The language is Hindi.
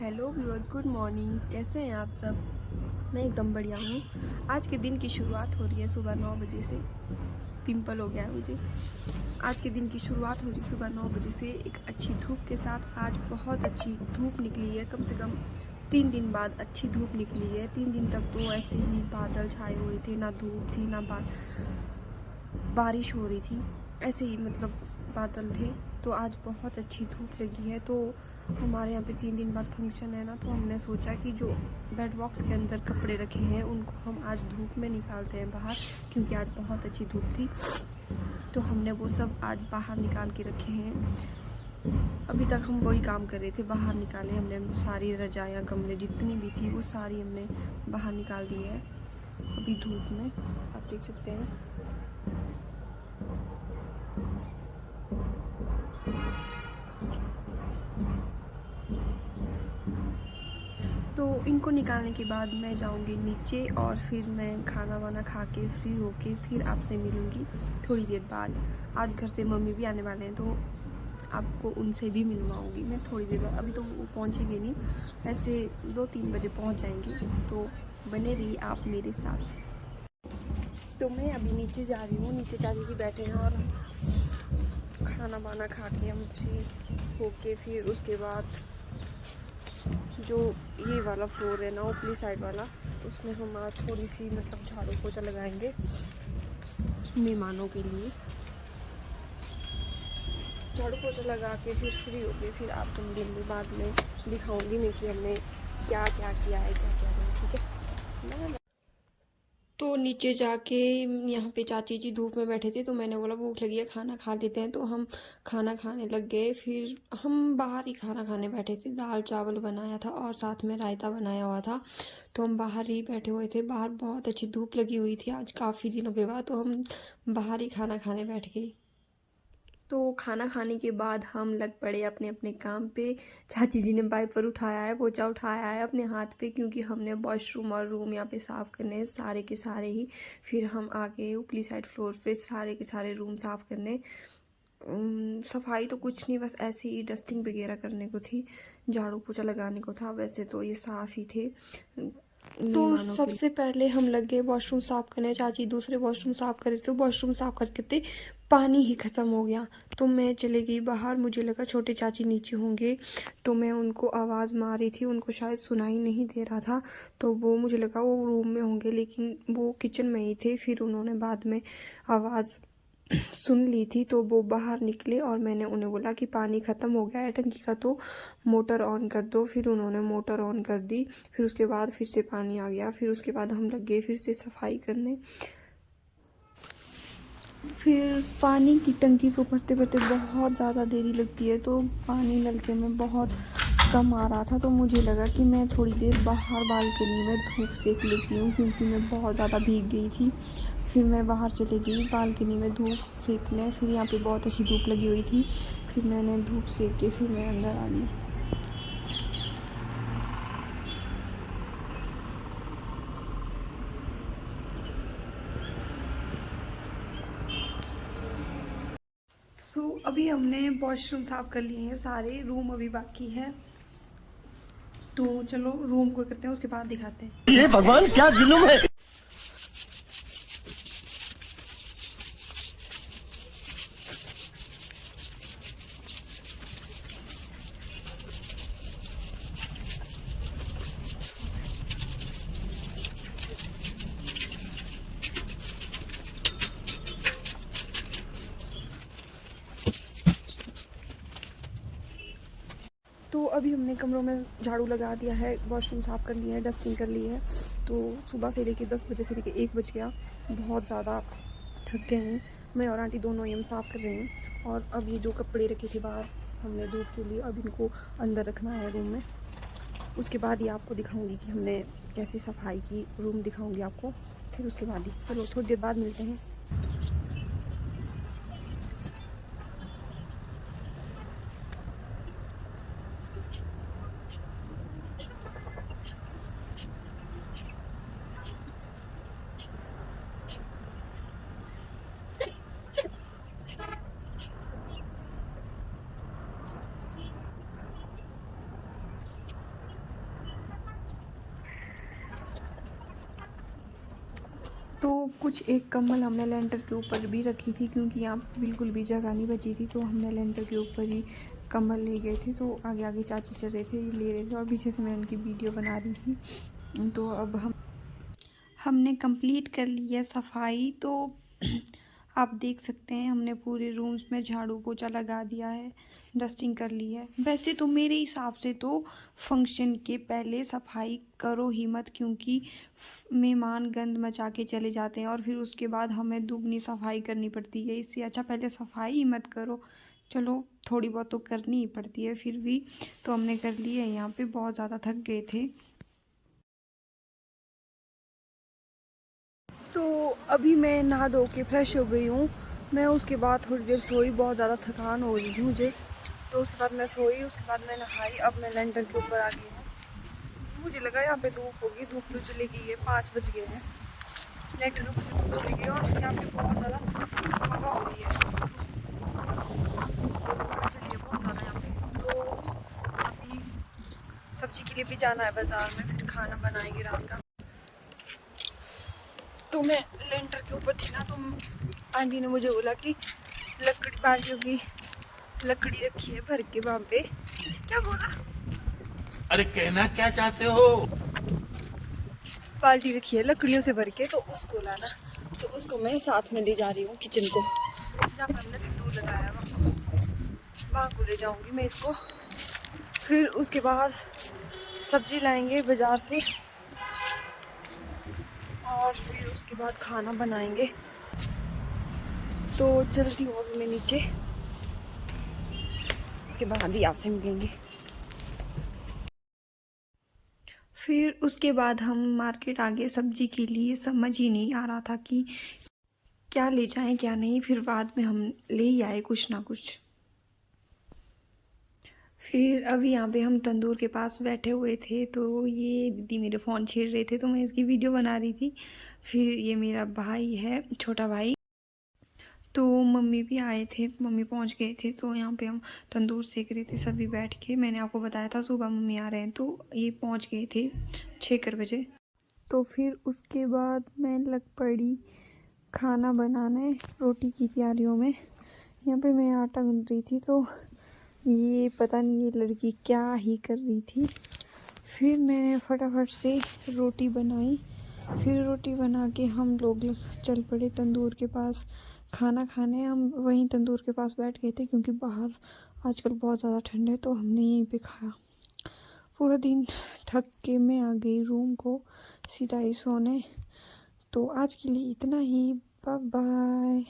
Hello viewers, good morning. कैसे हैं आप सब? मैं एकदम बढ़िया हूँ। आज के दिन की शुरुआत हो रही है सुबह 9 बजे से। पिंपल हो गया है मुझे। आज के दिन की शुरुआत हो रही है सुबह 9 बजे से एक अच्छी धूप के साथ। आज बहुत अच्छी धूप निकली है, कम से कम 3 दिन बाद अच्छी धूप निकली है। 3 दिन तक तो ऐसे ही बादल छाए हुए थे, ना धूप थी ना बारिश हो रही थी, ऐसे ही मतलब बादल थे। तो आज बहुत अच्छी धूप लगी है। तो हमारे यहाँ पे 3 दिन बाद फंक्शन है ना, तो हमने सोचा कि जो बेड बॉक्स के अंदर कपड़े रखे हैं उनको हम आज धूप में निकालते हैं बाहर, क्योंकि आज बहुत अच्छी धूप थी। तो हमने वो सब आज बाहर निकाल के रखे हैं। अभी तक हम वही काम कर रहे थे, बाहर निकाले हमने सारी रजाइयाँ गमले जितनी भी थी वो सारी हमने बाहर निकाल दी है अभी धूप में, आप देख सकते हैं। तो इनको निकालने के बाद मैं जाऊंगी नीचे और फिर मैं खाना वाना खा के फ्री होके फिर आपसे मिलूंगी थोड़ी देर बाद। आज घर से मम्मी भी आने वाले हैं, तो आपको उनसे भी मिलवाऊंगी मैं थोड़ी देर बाद। अभी तो वो पहुँचेंगे नहीं, ऐसे 2-3 बजे पहुँच जाएंगे। तो बने रहिए आप मेरे साथ। तो मैं अभी नीचे जा रही हूँ। नीचे चाची जी बैठे हैं और खाना वाना खा के हम फ्री होके फिर उसके बाद जो ये वाला फ्लोर है ना, ऊपरी साइड वाला, उसमें हम थोड़ी सी मतलब झाड़ू पोछा लगाएंगे मेहमानों के लिए। झाड़ू पोछा लगा के फिर फ्री हो गए, फिर आपसे मिलेंगे बाद में। दिखाऊंगी मैं कि हमने क्या क्या किया है, क्या क्या नहीं, ठीक है। तो नीचे जाके यहाँ पे चाची जी धूप में बैठे थे, तो मैंने बोला भूख लगी है, खाना खा लेते हैं। तो हम खाना खाने लग गए। फिर हम बाहर ही खाना खाने बैठे थे, दाल चावल बनाया था और साथ में रायता बनाया हुआ था। तो हम बाहर ही बैठे हुए थे। बाहर बहुत अच्छी धूप लगी हुई थी आज काफ़ी दिनों के बाद, तो हम बाहर ही खाना खाने बैठ गए। तो खाना खाने के बाद हम लग पड़े अपने अपने काम पे। चाची जी ने वाइपर उठाया है, पोछा उठाया है अपने हाथ पे, क्योंकि हमने वॉशरूम और रूम यहाँ पे साफ़ करने हैं सारे के सारे ही। फिर हम आ गए ऊपरी साइड फ्लोर पे सारे के सारे रूम साफ़ करने। सफाई तो कुछ नहीं, बस ऐसे ही डस्टिंग वगैरह करने को थी, झाड़ू पोछा लगाने को था। वैसे तो ये साफ़ ही थे। तो सबसे पहले हम लग गए वॉशरूम साफ़ करने। चाची दूसरे वॉशरूम साफ़ कर रहे थे। वॉशरूम साफ़ करते पानी ही ख़त्म हो गया, तो मैं चले गई बाहर। मुझे लगा छोटे चाची नीचे होंगे, तो मैं उनको आवाज़ मार रही थी, उनको शायद सुनाई नहीं दे रहा था। तो वो मुझे लगा वो रूम में होंगे, लेकिन वो किचन में ही थे। फिर उन्होंने बाद में आवाज़ सुन ली थी, तो वो बाहर निकले और मैंने उन्हें बोला कि पानी ख़त्म हो गया है टंकी का, तो मोटर ऑन कर दो। फिर उन्होंने मोटर ऑन कर दी। फिर उसके बाद फिर से पानी आ गया। फिर उसके बाद हम लग गए फिर से सफाई करने। फिर पानी की टंकी को भरते भरते बहुत ज़्यादा देरी लगती है, तो पानी नलके में बहुत कम आ रहा था। तो मुझे लगा कि मैं थोड़ी देर बाहर बालकनी में धूप सेक लेती हूँ, क्योंकि मैं बहुत ज़्यादा भीग गई थी। फिर मैं बाहर चली गई बालकनी में धूप सेकने। फिर यहाँ पे बहुत अच्छी धूप लगी हुई थी। फिर मैंने धूप सेक के फिर मैं अंदर आ गई। अभी हमने वॉशरूम साफ़ कर लिए हैं सारे, रूम अभी बाकी है। तो चलो रूम को करते हैं, उसके बाद दिखाते हैं। ये भगवान क्या जुल्म है। तो अभी हमने कमरों में झाड़ू लगा दिया है, वॉशरूम साफ़ कर लिए हैं, डस्टिंग कर ली है। तो सुबह से लेके 10 बजे से लेके 1 बज गया, बहुत ज़्यादा थक गए हैं। मैं और आंटी दोनों ही हम साफ़ कर रहे हैं। और अब ये जो कपड़े रखे थे बाहर हमने धूप के लिए, अब इनको अंदर रखना है रूम में। उसके बाद ही आपको दिखाऊंगी कि हमने कैसी सफाई की, रूम दिखाऊंगी आपको। फिर उसके बाद ही चलो थोड़ी देर बाद मिलते हैं। कुछ एक कंबल हमने लेंटर के ऊपर भी रखी थी, क्योंकि यहाँ बिल्कुल भी जगह नहीं बची थी, तो हमने लेंटर के ऊपर ही कंबल ले गए थे। तो आगे आगे चाची चल रहे थे, ले रहे थे, और पीछे से मैं उनकी वीडियो बना रही थी। तो अब हमने कंप्लीट कर ली है सफाई। तो आप देख सकते हैं हमने पूरे रूम्स में झाड़ू पोछा लगा दिया है, डस्टिंग कर ली है। वैसे तो मेरे हिसाब से तो फंक्शन के पहले सफाई करो ही मत, क्योंकि मेहमान गंद मचा के चले जाते हैं और फिर उसके बाद हमें दुगनी सफाई करनी पड़ती है। इससे अच्छा पहले सफाई ही मत करो। चलो थोड़ी बहुत तो करनी ही पड़ती है फिर भी, तो हमने कर ली है। यहाँ पे बहुत ज़्यादा थक गए थे। तो अभी मैं नहा धो के फ्रेश हो गई हूँ। मैं उसके बाद थोड़ी देर सोई, बहुत ज़्यादा थकान हो रही थी मुझे, तो उसके बाद मैं सोई। उसके बाद मैं नहाई। अब मैं लेंटर के ऊपर आ गई हूँ। मुझे लगा यहाँ पे धूप होगी, धूप तो चली गई है, 5 बज गए हैं। लेंटर के ऊपर से धूप चली गई और यहाँ पे बहुत ज़्यादा हवा हो रही है, हवा चली है बहुत ज़्यादा यहाँ पे। तो अभी सब्जी के लिए भी जाना है बाज़ार में, फिर खाना बनाएंगे रात का। तो मैं लेंटर के ऊपर थी ना, तो आंटी ने मुझे बोला कि लकड़ी, बाल्टियों की लकड़ी रखी है भर के वहाँ पे। क्या बोला? अरे कहना क्या चाहते हो? बाल्टी रखी है लकड़ियों से भर के, तो उसको लाना। तो उसको मैं साथ में ले जा रही हूँ किचन को, जहाँ पर हमने तंदूर लगाया वहाँ को ले जाऊँगी मैं इसको। फिर उसके बाद सब्जी लाएंगे बाज़ार से, और फिर उसके बाद खाना बनाएंगे। तो चलती हूँ अभी मैं नीचे, उसके बाद ही आपसे मिलेंगे। फिर उसके बाद हम मार्केट आ गए सब्जी के लिए। समझ ही नहीं आ रहा था कि क्या ले जाएं क्या नहीं, फिर बाद में हम ले ही आए कुछ ना कुछ। फिर अभी यहाँ पे हम तंदूर के पास बैठे हुए थे, तो ये दीदी मेरे फ़ोन छेड़ रहे थे, तो मैं इसकी वीडियो बना रही थी। फिर ये मेरा भाई है, छोटा भाई। तो मम्मी भी आए थे, मम्मी पहुँच गए थे। तो यहाँ पे हम तंदूर सेक रहे थे सभी बैठ के। मैंने आपको बताया था सुबह मम्मी आ रहे हैं, तो ये पहुँच गए थे 6 बजे। तो फिर उसके बाद मैं लग पड़ी खाना बनाने, रोटी की तैयारियों में। यहाँ पे मैं आटा गूंद रही थी, तो ये पता नहीं ये लड़की क्या ही कर रही थी। फिर मैंने फटाफट से रोटी बनाई। फिर रोटी बना के हम लोग चल पड़े तंदूर के पास खाना खाने। हम वहीं तंदूर के पास बैठ गए थे, क्योंकि बाहर आजकल बहुत ज़्यादा ठंड है, तो हमने यहीं पे खाया। पूरा दिन थक के मैं आ गई रूम को सीधा ही सोने। तो आज के लिए इतना ही, बाय बाय।